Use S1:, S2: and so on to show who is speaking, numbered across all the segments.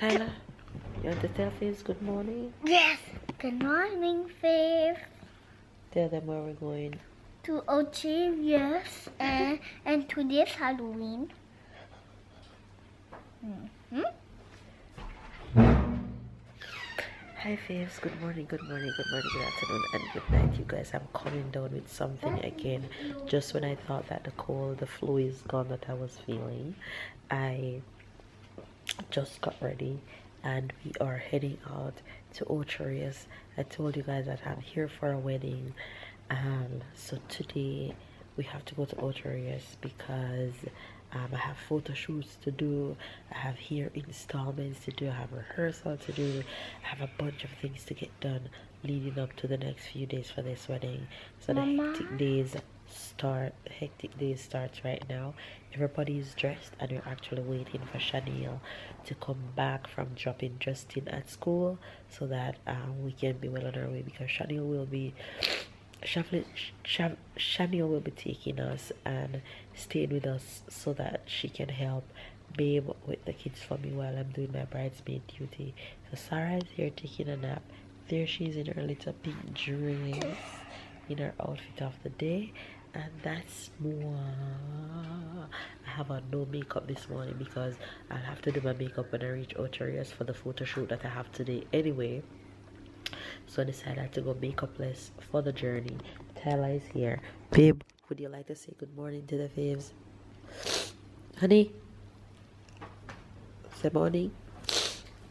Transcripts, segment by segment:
S1: Tyler, you want to tell Faves good morning?
S2: Yes. Good morning, Faith.
S1: Tell them where we're going.
S2: To Ocho Rios and today's Halloween.
S1: Hi Faves, good morning, good morning, good morning, good afternoon, and good night, you guys. I'm coming down with something again. Just when I thought that the cold, the flu is gone that I was feeling, I just got ready and we are heading out to Ocho Rios. I told you guys that I'm here for a wedding, so today we have to go to Ocho Rios because I have photo shoots to do, I have hair installments to do, I have rehearsal to do, I have a bunch of things to get done leading up to the next few days for this wedding. So the hectic days starts right now. Everybody is dressed and we're actually waiting for Chanel to come back from dropping Justin at school so that we can be well on our way, because Chanel will be taking us and staying with us so that she can help Babe with the kids for me while I'm doing my bridesmaid duty. So Sarah is here taking a nap. There she is in her little pink dress in her outfit of the day, and that's more. I have on no makeup this morning because I'll have to do my makeup when I reach Ocho Rios for the photo shoot that I have today anyway. So I decided to go makeupless for the journey. Tyler is here. Babe, would you like to say good morning to the faves? Honey? Say morning.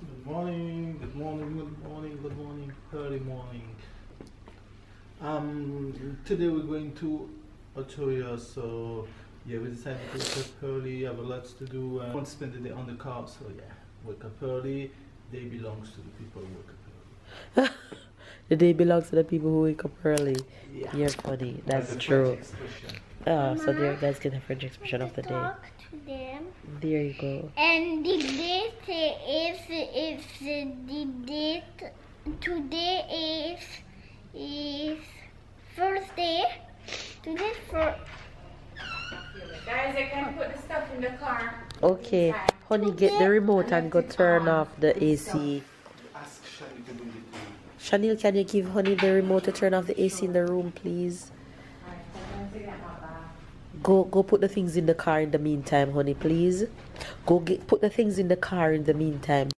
S3: Good morning, good morning, good morning, good morning, early morning. Today we're going to Ocho Rios, so yeah, we decided to wake up early, have a lot to do, and want to spend the day on the car, so yeah, wake up early. Day belongs to the people who wake up early.
S1: The day belongs to the people who wake up early.
S3: Yeah.
S1: You're funny. That's
S3: true.
S1: Oh, so there you guys get the French expression of the day.
S2: Talk to them.
S1: There you go.
S2: And the date is the date. Today is Thursday. Today's for.
S4: Guys, I can put the stuff in the car.
S1: Okay, honey, get the remote and go turn off the AC.
S3: Ask Shani to bring it to you.
S1: Chanel, can you give honey the remote to turn off the AC in the room, please? Go put the things in the car in the meantime, honey, please. Put the things in the car in the meantime.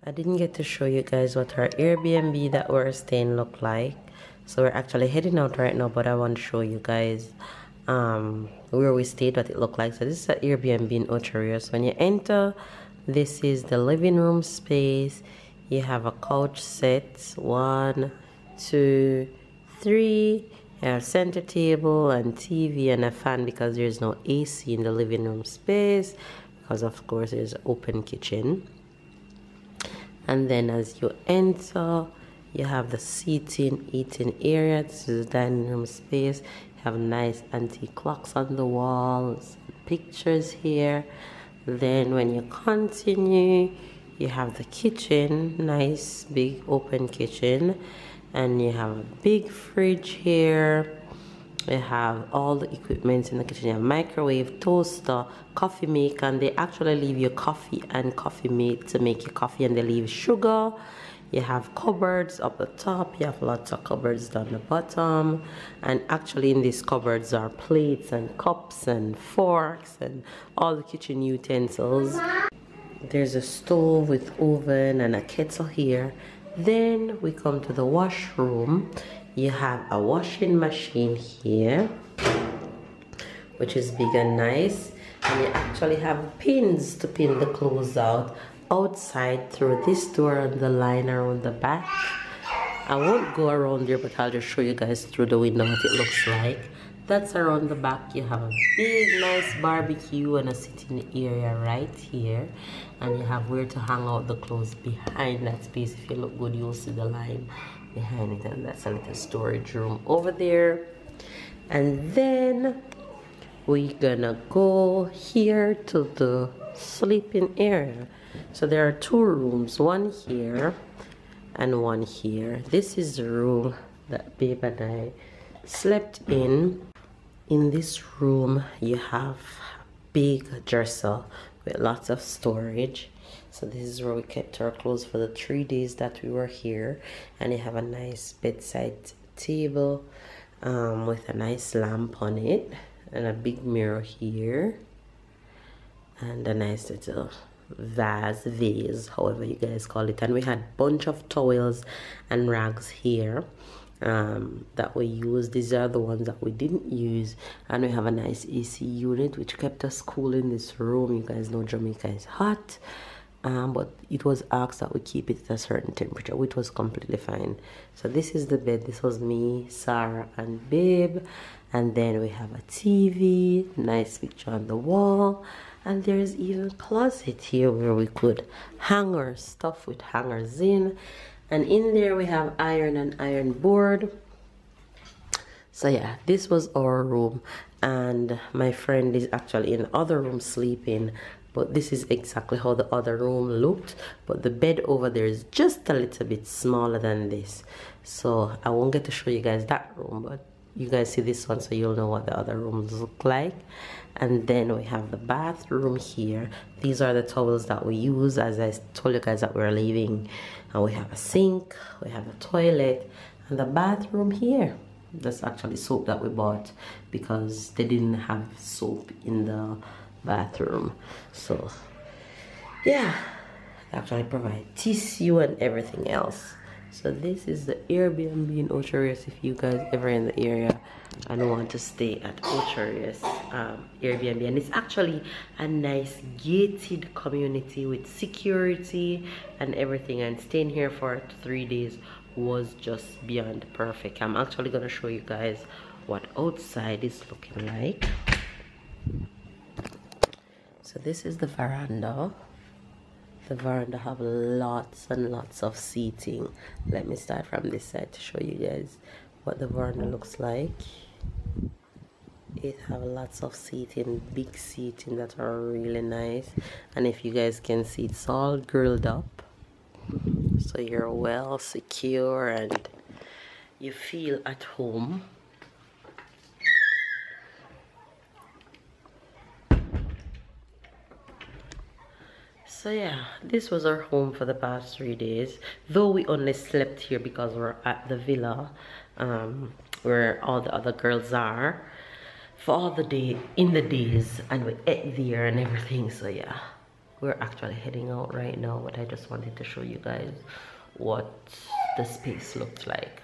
S1: I didn't get to show you guys what our Airbnb that we're staying look like. So we're actually heading out right now, but I want to show you guys where we stayed, what it looked like. So this is an Airbnb in Ocho Rios. When you enter, this is the living room space. You have a couch set, 1, 2, 3, You have center table and TV and a fan because there's no AC in the living room space, because of course there's an open kitchen. And then as you enter, you have the seating, eating area. This is the dining room space. You have nice antique clocks on the walls, pictures here. Then when you continue, you have the kitchen, nice big open kitchen, and you have a big fridge here. You have all the equipment in the kitchen. You have microwave, toaster, coffee maker, and they actually leave you coffee and coffee mate to make your coffee, and they leave sugar. You have cupboards up the top. You have lots of cupboards down the bottom, and actually in these cupboards are plates and cups and forks and all the kitchen utensils. There's a stove with oven and a kettle here. Then we come to the washroom. You have a washing machine here, which is big and nice, and you actually have pins to pin the clothes out outside through this door and the line around the back. I won't go around there, but I'll just show you guys through the window what it looks like. That's around the back. You have a big nice barbecue and a sitting area right here, and you have where to hang out the clothes behind that space. If you look good, you'll see the line behind it, and that's a little storage room over there. And then we're gonna go here to the sleeping area. So there are two rooms, one here and one here. This is the room that Babe and I slept in. In this room you have a big dresser with lots of storage. So this is where we kept our clothes for the 3 days that we were here. And you have a nice bedside table with a nice lamp on it, and a big mirror here, and a nice little vase, however you guys call it. And we had a bunch of towels and rags here that we used. These are the ones that we didn't use. And we have a nice AC unit which kept us cool in this room. You guys know Jamaica is hot, but it was asked that we keep it at a certain temperature, which was completely fine. So this is the bed. This was me, Sarah, and Babe. And then we have a TV, nice picture on the wall, and there's even a closet here where we could hang our stuff with hangers in. And in there we have iron and iron board. So yeah, this was our room, and my friend is actually in the other room sleeping, but this is exactly how the other room looked. But the bed over there is just a little bit smaller than this, so I won't get to show you guys that room, but you guys see this one so you'll know what the other rooms look like. And then we have the bathroom here. These are the towels that we use, as I told you guys that we're leaving. And we have a sink, we have a toilet, and the bathroom here. That's actually soap that we bought because they didn't have soap in the bathroom. So yeah, they actually provide tissue and everything else. So this is the Airbnb in Ocho Rios. If you guys ever in the area and want to stay at Ocho Rios Airbnb, and it's actually a nice gated community with security and everything, and staying here for 3 days was just beyond perfect. I'm actually gonna show you guys what outside is looking like. So this is the veranda. The veranda have lots and lots of seating. Let me start from this side to show you guys what the veranda looks like. It have lots of seating, big seating that are really nice. And if you guys can see, it's all grilled up, so you're well secure and you feel at home. So yeah, this was our home for the past 3 days, though we only slept here because we're at the villa where all the other girls are for all the day in the days, and we ate there and everything. So yeah, we're actually heading out right now, but I just wanted to show you guys what the space looked like.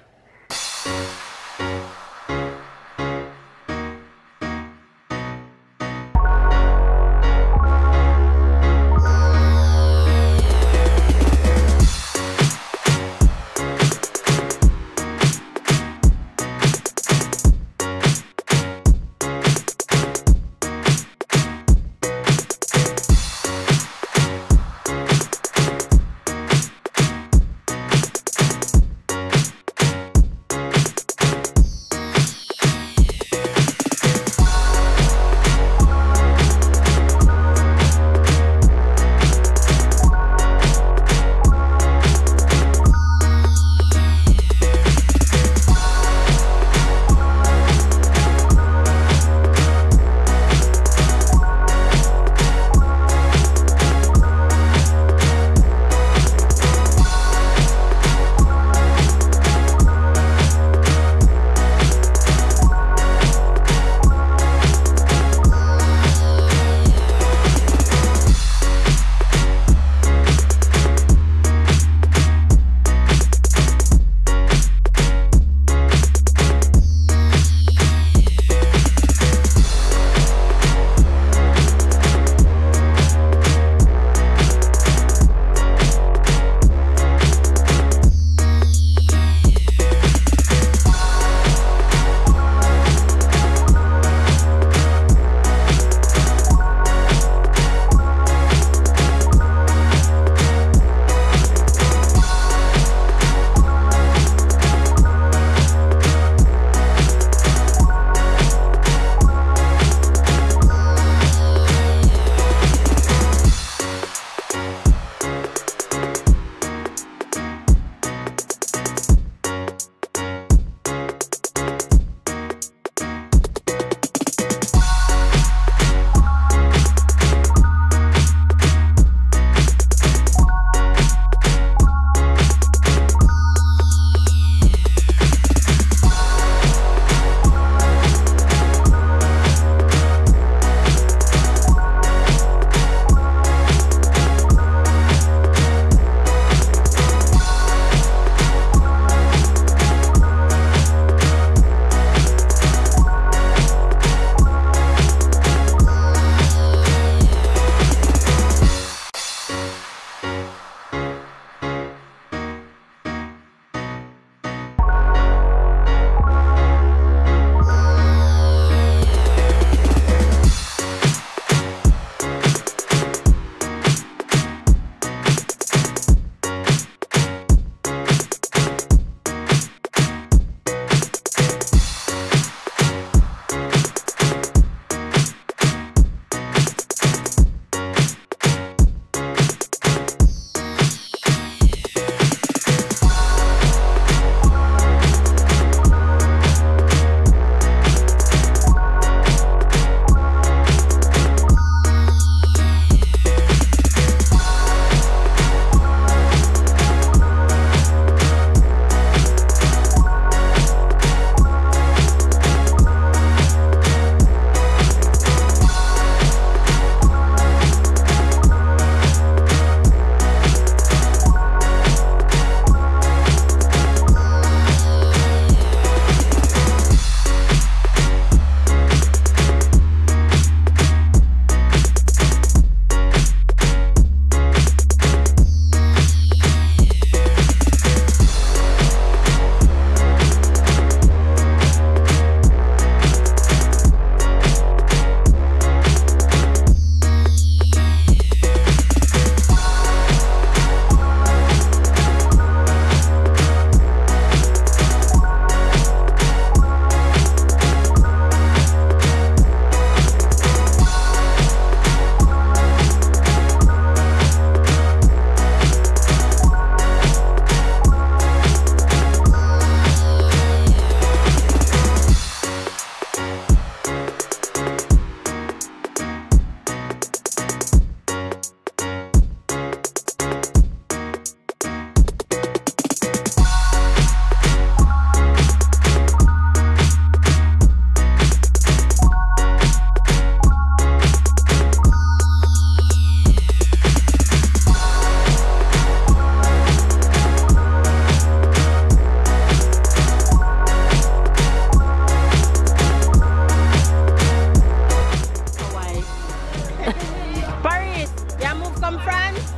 S5: France, come France.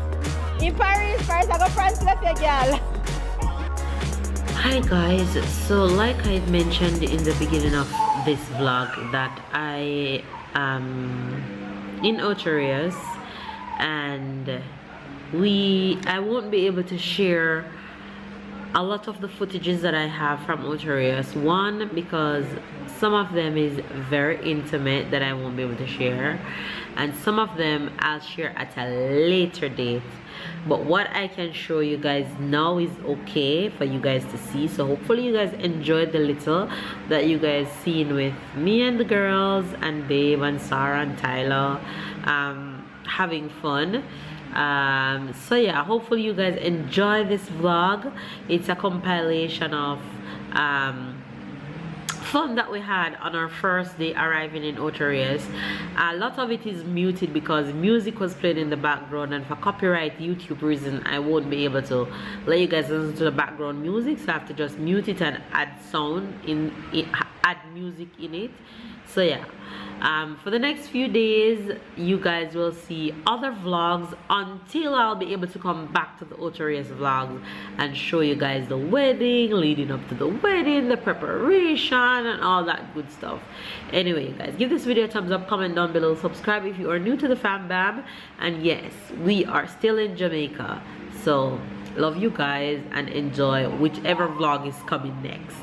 S5: In Paris, I go France, let's say, girl.
S1: Hi guys, so like I mentioned in the beginning of this vlog that I am in Ocho Rios, and I won't be able to share a lot of the footages that I have from Ocho Rios. One, because some of them is very intimate that I won't be able to share, and some of them I'll share at a later date. But what I can show you guys now is okay for you guys to see. So hopefully you guys enjoyed the little that you guys seen with me and the girls and Dave and Sarah and Tyler having fun. So yeah, hopefully you guys enjoy this vlog. It's a compilation of fun that we had on our first day arriving in Ocho Rios. A lot of it is muted because music was playing in the background, and for copyright YouTube reason I won't be able to let you guys listen to the background music, so I have to just mute it and add sound in it, add music in it. So yeah, for the next few days you guys will see other vlogs until I'll be able to come back to the Ocho Rios vlogs and show you guys the wedding, leading up to the wedding, the preparation and all that good stuff. Anyway guys, give this video a thumbs up, comment down below, subscribe if you are new to the fam bam, and yes, we are still in Jamaica, so love you guys and enjoy whichever vlog is coming next.